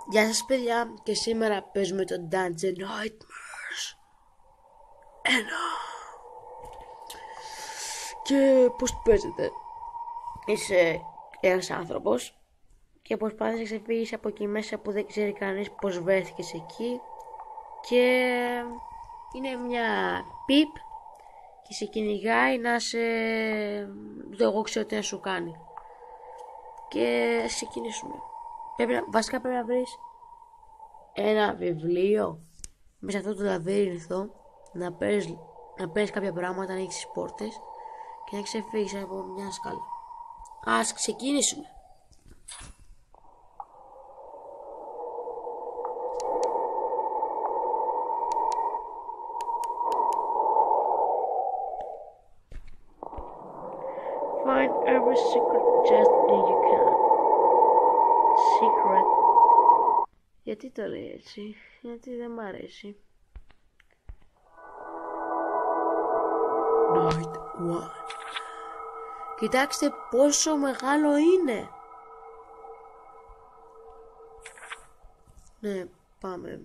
Γεια σας παιδιά, και σήμερα παίζουμε το Dungeon Nightmares 1. Και πώς παίζετε? Είσαι ένας άνθρωπος και προσπάθεις να ξεφύγεις από εκεί μέσα που δεν ξέρει κανείς πως βρέθηκες εκεί. Και είναι μια πιπ και σε κυνηγάει να σε... εγώ ξέρω τι να σου κάνει. Και ας ξεκινήσουμε. Βασικά πρέπει να βρεις ένα βιβλίο μέσα σε αυτό το λαβύρινθο, να παίρνεις κάποια πράγματα, να ανοίξεις τις πόρτες και να ξεφύγεις από μια σκάλα. Ας ξεκινήσουμε. Find every secret chest you can. Secret. Γιατί το λέει έτσι? Γιατί δεν μ' αρέσει. Night 1. Κοιτάξτε πόσο μεγάλο είναι. Ναι, πάμε.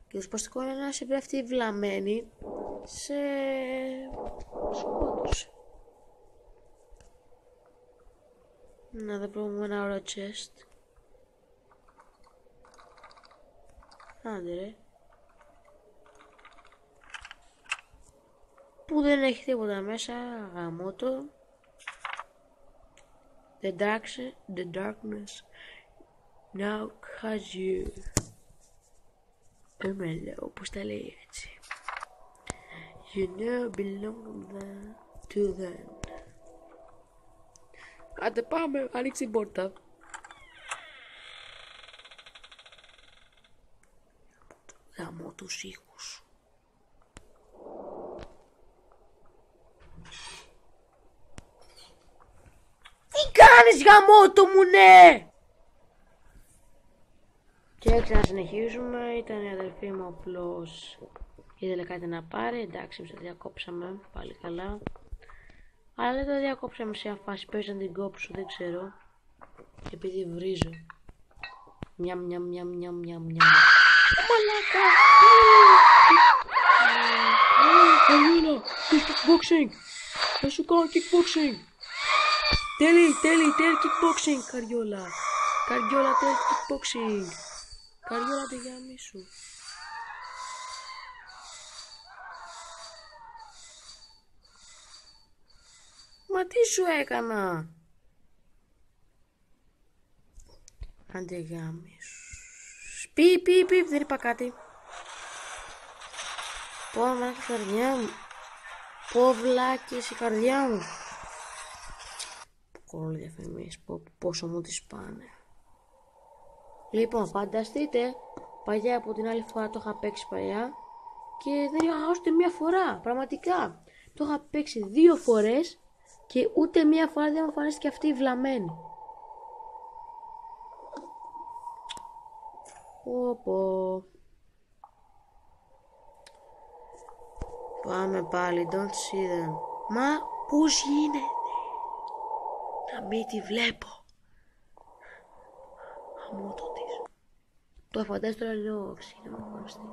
Και το σπαστικό είναι να σε βρει αυτή η βλαμμένη σε σκότωσε. Να δεν πούμε ένα ωραίο chest. Άντε ρε. Που δεν έχει τίποτα μέσα, γαμώτο. The darkness now has you. Εμέλο, πώς τα λέει έτσι. You know belong to them. Άντε πάμε, ανοίξει την πόρτα. Γαμώ τους ήχους. Τι κάνεις γαμώτο μου, ναι! Και έτσι να συνεχίζουμε. Ήταν η αδελφή μου, απλώς ήθελε κάτι να πάρει. Εντάξει, εμείς το διακόψαμε, πάλι καλά. Αλλά δεν το διακόψαμε σε αφάση, πες να την κόψω, δεν ξέρω. Επειδή βρίζω. Μιαμ. Μαλάκα! Καριόλα, kickboxing! Θα σου κάνω kickboxing! Τέλει kickboxing, Καριόλα! Καριόλα, τέλει kickboxing! Καριόλα, τη γάμη σου! Μα τι σου έκανα? Άντε γάμη σου! Πιπ, δεν είπα κάτι. Πω μαλάκα η καρδιά μου. Πω βλάκες η καρδιά μου. Κόλλο διαφημίσεις, πόσο μου τις πάνε. Λοιπόν, φανταστείτε, παλιά από την άλλη φορά το είχα παίξει παλιά και δεν είχα χάσει ούτε μία φορά, πραγματικά. Το είχα παίξει 2 φορές και ούτε μία φορά δεν μου εμφανίστηκε αυτή η βλαμμένη. Πω. Πάμε πάλι, don't see them. Μα πώς γίνεται να μην τη βλέπω? Αμότο της. Το φαντάζομαι τώρα λίγο ξύνα μου χωριστεί.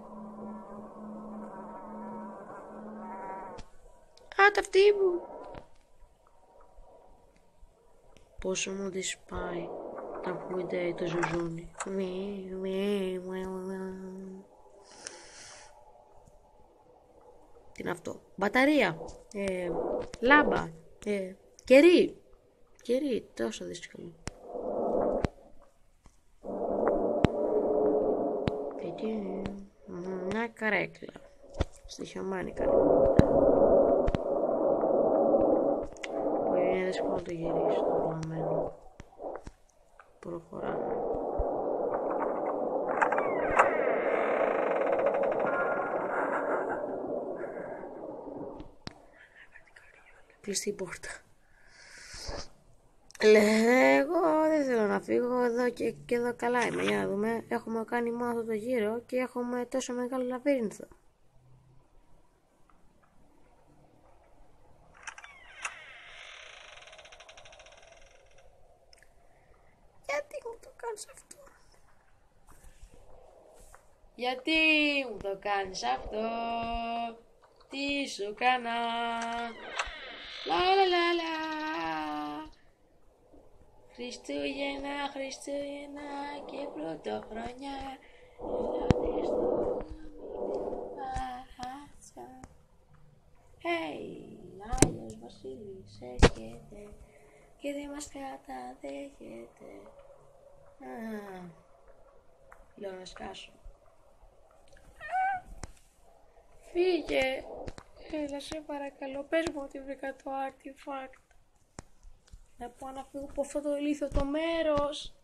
Α, τα αυτή μου. Πόσο μου τη σπάει να ακούγεται το ζουζούνι. Τι είναι αυτό? Μπαταρία, λάμπα, κερί, τόσο δύσκολο. Μια καρέκλα, στοιχειωμένη καρέκλα. Που είναι δύσκολο να το γυρίσω το βλαμμένο. Προχωράμε. Κλειστή η πόρτα. Εγώ δεν θέλω να φύγω εδώ και εδώ καλά είμαι. Για να δούμε. Έχουμε κάνει μόνο αυτό το γύρο και έχουμε τόσο μεγάλο λαβύρινθο. Γιατί μου το κάνεις αυτό? Γιατί μου το κάνεις αυτό, τι σου κάνα, λα λα λα λα. Χριστούγεννα, Χριστούγεννα και πρωτοχρονιά, ελάτε στο παράτσα. Hey, Άγιος Βασίλης έρχεται και δεν μας καταδέχεται. Λέω να σκάσω. Φύγε. Έλα σε παρακαλώ, πες μου ότι βρήκα το artifact. Να πάω να φύγω από αυτό το ηλίθιο το μέρος.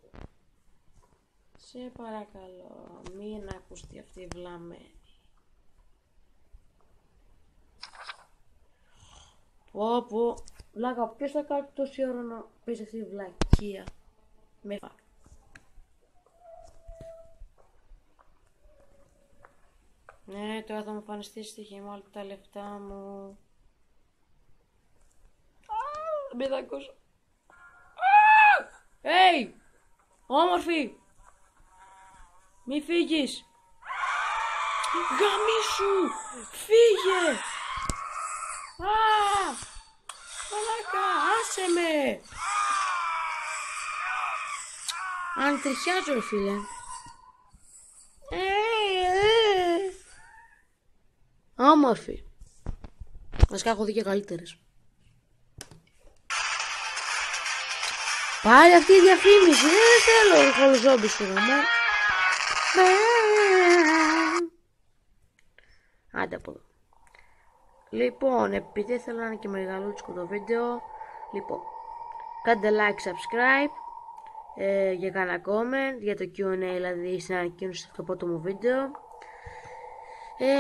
Σε παρακαλώ, μην ακουστεί αυτή η βλαμμένη. Πω, βλάκα, ποιος θα κάνει τόση ώρα να πεις αυτή η βλακεία. Με φακ. Ναι, τώρα θα μου εμφανιστείς στη χειμώνα όλα τα λεφτά μου. Μην τα ακούσω. Hey! Όμορφη! Μη φύγεις! Γαμίσου! Φύγε! Μαλάκα, άσε με! Αν τριχιάζω ρε φίλε. Όμορφη. Βασικά έχω δει και καλύτερες. Πάλι αυτή η διαφήμιση. Δεν θέλω χολοζόμπι στο γαμό. Άντε από εδώ. Λοιπόν, επειδή ήθελα να είναι και μεγαλούτσικο το βίντεο, λοιπόν, κάντε like, subscribe, για κάνα comment, για το Q&A, δηλαδή στην ανακοίνωση στο πρώτο μου βίντεο.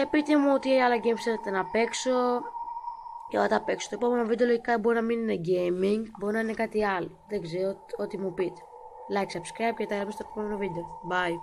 Πείτε μου τι άλλα games θέλετε να παίξω και όταν τα παίξω. Το επόμενο βίντεο λογικά μπορεί να μην είναι gaming, μπορεί να είναι κάτι άλλο. Δεν ξέρω, ό,τι μου πείτε. Like, subscribe και τα λέμε στο επόμενο βίντεο. Bye.